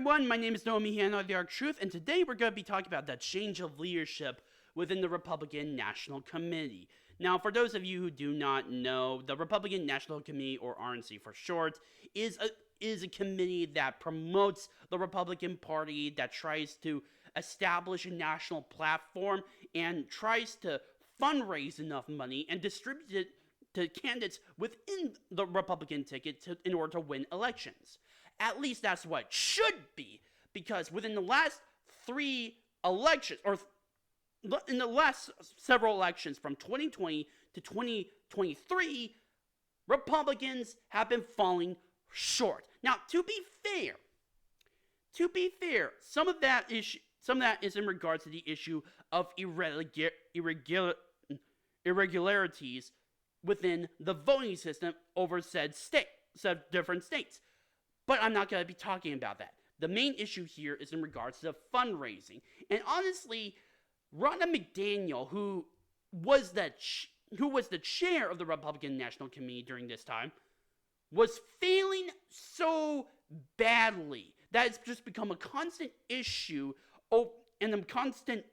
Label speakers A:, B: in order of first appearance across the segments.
A: everyone, my name is Naomi Hanna, the Arc Truth, and today we're going to be talking about the change of leadership within the Republican National Committee. Now, for those of you who do not know, the Republican National Committee, or RNC for short, is a committee that promotes the Republican Party, that tries to establish a national platform, and tries to fundraise enough money and distribute it to candidates within the Republican ticket in order to win elections. At least that's what it should be, because within the last three elections, or in the last several elections from 2020 to 2023, Republicans have been falling short. Now, to be fair, some of that is in regards to the issue of irregularities within the voting system over said different states. But I'm not going to be talking about that. The main issue here is in regards to fundraising. And honestly, Ronna McDaniel, who was the chair of the Republican National Committee during this time, was failing so badly that it's just become a constant issue and a constant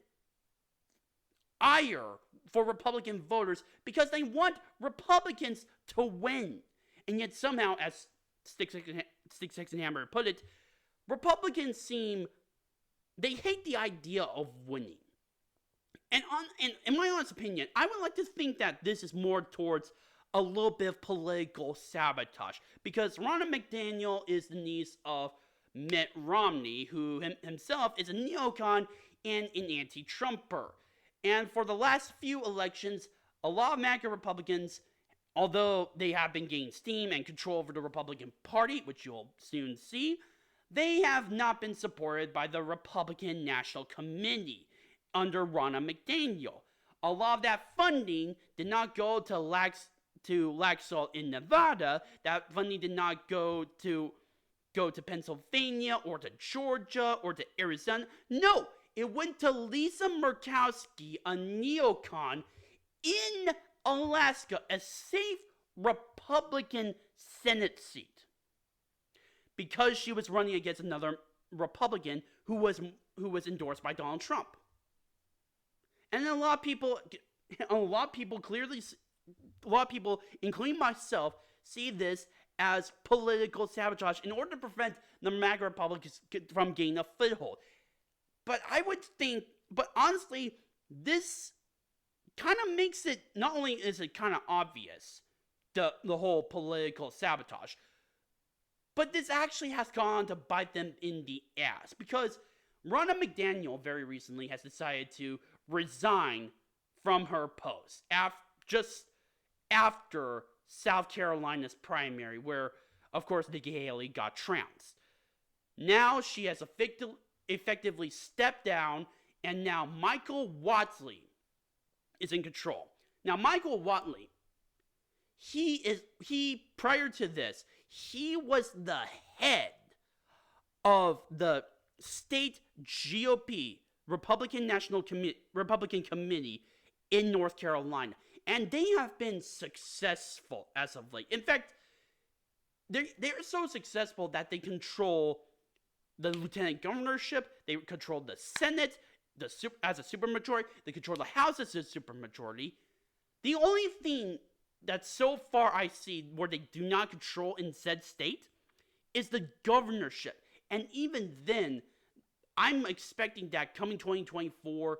A: ire for Republican voters because they want Republicans to win. And yet somehow, as Stick and Hammer put it, Republicans they hate the idea of winning. And in my honest opinion, I would like to think that this is more towards a little bit of political sabotage. Because Ronna McDaniel is the niece of Mitt Romney, who himself is a neocon and an anti-Trumper. And for the last few elections, a lot of MAGA Republicans, although they have been gaining steam and control over the Republican Party, which you'll soon see, they have not been supported by the Republican National Committee under Ronna McDaniel. A lot of that funding did not go to Laxalt in Nevada. That funding did not go to Pennsylvania or to Georgia or to Arizona. No, it went to Lisa Murkowski, a neocon in Alaska, a safe Republican Senate seat, because she was running against another Republican who was endorsed by Donald Trump. And then a lot of people, including myself, see this as political sabotage in order to prevent the MAGA Republicans from gaining a foothold. But honestly, this kind of makes it, not only is it kind of obvious, the whole political sabotage, but this actually has gone to bite them in the ass, because Ronna McDaniel very recently has decided to resign from her post just after South Carolina's primary, where, of course, Nikki Haley got trounced. Now she has effectively stepped down, and now Michael Whatley is in control. Now, Michael Whatley, prior to this, he was the head of the state GOP, Republican Committee in North Carolina. And they have been successful as of late. In fact, they're so successful that they control the lieutenant governorship, they control the Senate as a supermajority, they control the House as a supermajority. The only thing that so far I see where they do not control in said state is the governorship. And even then, I'm expecting that coming 2024,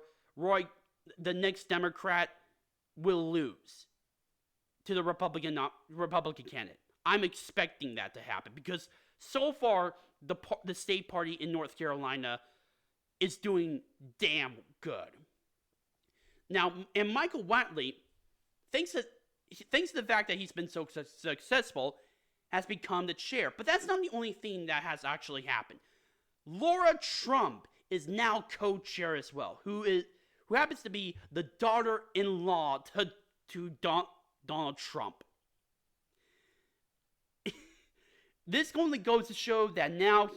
A: the next Democrat, will lose to the Republican candidate. I'm expecting that to happen because so far the state party in North Carolina is doing damn good. Now, and Michael Whatley, thanks to the fact that he's been so successful, has become the chair. But that's not the only thing that has actually happened. Lara Trump is now co-chair as well, who happens to be the daughter-in-law to Donald Trump. This only goes to show that now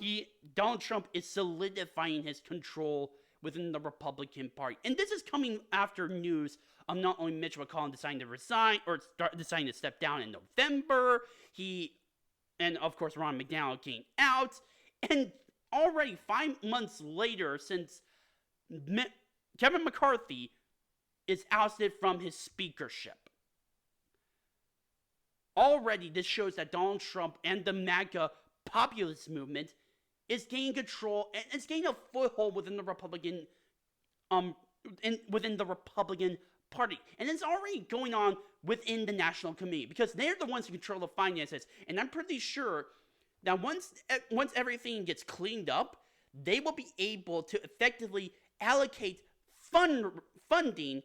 A: Donald Trump is solidifying his control within the Republican Party. And this is coming after news of not only Mitch McConnell deciding to resign or deciding to step down in November, and of course Ron McDaniel getting out, and already 5 months later since Kevin McCarthy is ousted from his speakership. Already, this shows that Donald Trump and the MAGA populist movement is gaining control and it's gaining a foothold within the Republican, within the Republican Party, and it's already going on within the National Committee because they're the ones who control the finances. And I'm pretty sure that once everything gets cleaned up, they will be able to effectively allocate funding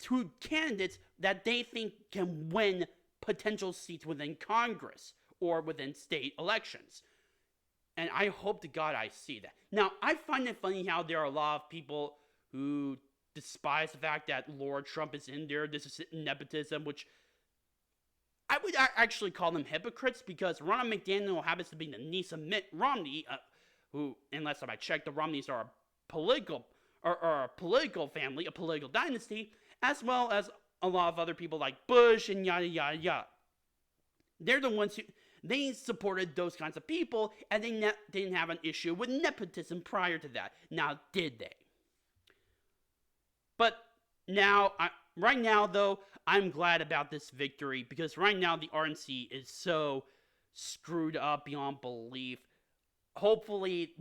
A: to candidates that they think can win potential seats within Congress or within state elections. And I hope to God I see that. Now, I find it funny how there are a lot of people who despise the fact that Lara Trump is in there. This is nepotism, which I would actually call them hypocrites because Ronna McDaniel happens to be the niece of Mitt Romney, who, unless I check, the Romneys are a political family, a political dynasty, as well as a lot of other people like Bush and yada yada yada. They're the ones who they supported those kinds of people, and they didn't have an issue with nepotism prior to that. Now, did they? But now, right now, though, I'm glad about this victory because right now the RNC is so screwed up beyond belief. Hopefully,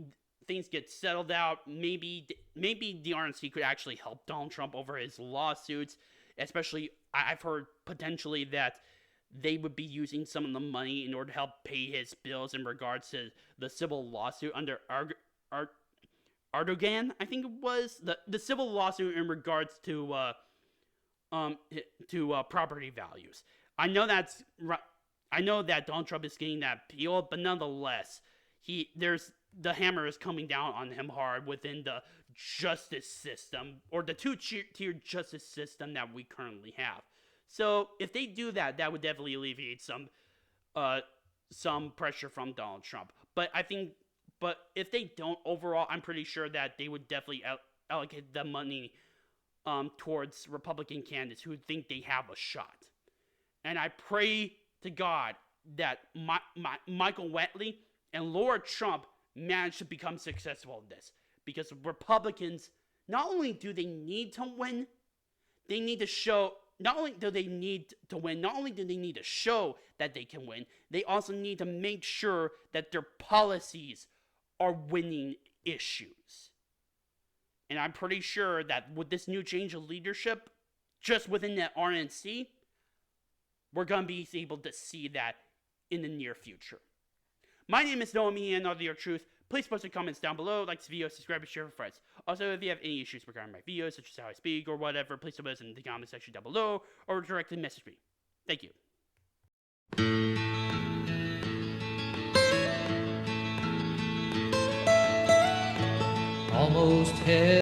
A: things get settled out. Maybe the RNC could actually help Donald Trump over his lawsuits. Especially, I've heard potentially that they would be using some of the money in order to help pay his bills in regards to the civil lawsuit under Erdogan, I think it was the civil lawsuit in regards to property values. I know that Donald Trump is getting that appeal, but nonetheless, the hammer is coming down on him hard within the justice system, or the two-tier justice system that we currently have. So if they do that, that would definitely alleviate some pressure from Donald Trump. But if they don't, overall, I'm pretty sure that they would definitely allocate the money towards Republican candidates who think they have a shot. And I pray to God that Michael Whatley and Lara Trump manage to become successful in this. Because Republicans, not only do they need to win, they need to show, not only do they need to win, not only do they need to show that they can win, they also need to make sure that their policies are winning issues. And I'm pretty sure that with this new change of leadership, just within the RNC, we're going to be able to see that in the near future. My name is Noah Meehan of The Your Truth. Please post your comments down below, like this video, subscribe, and share with friends. Also, if you have any issues regarding my videos, such as how I speak or whatever, please post them in the comment section down below or directly message me. Thank you.
B: Almost head.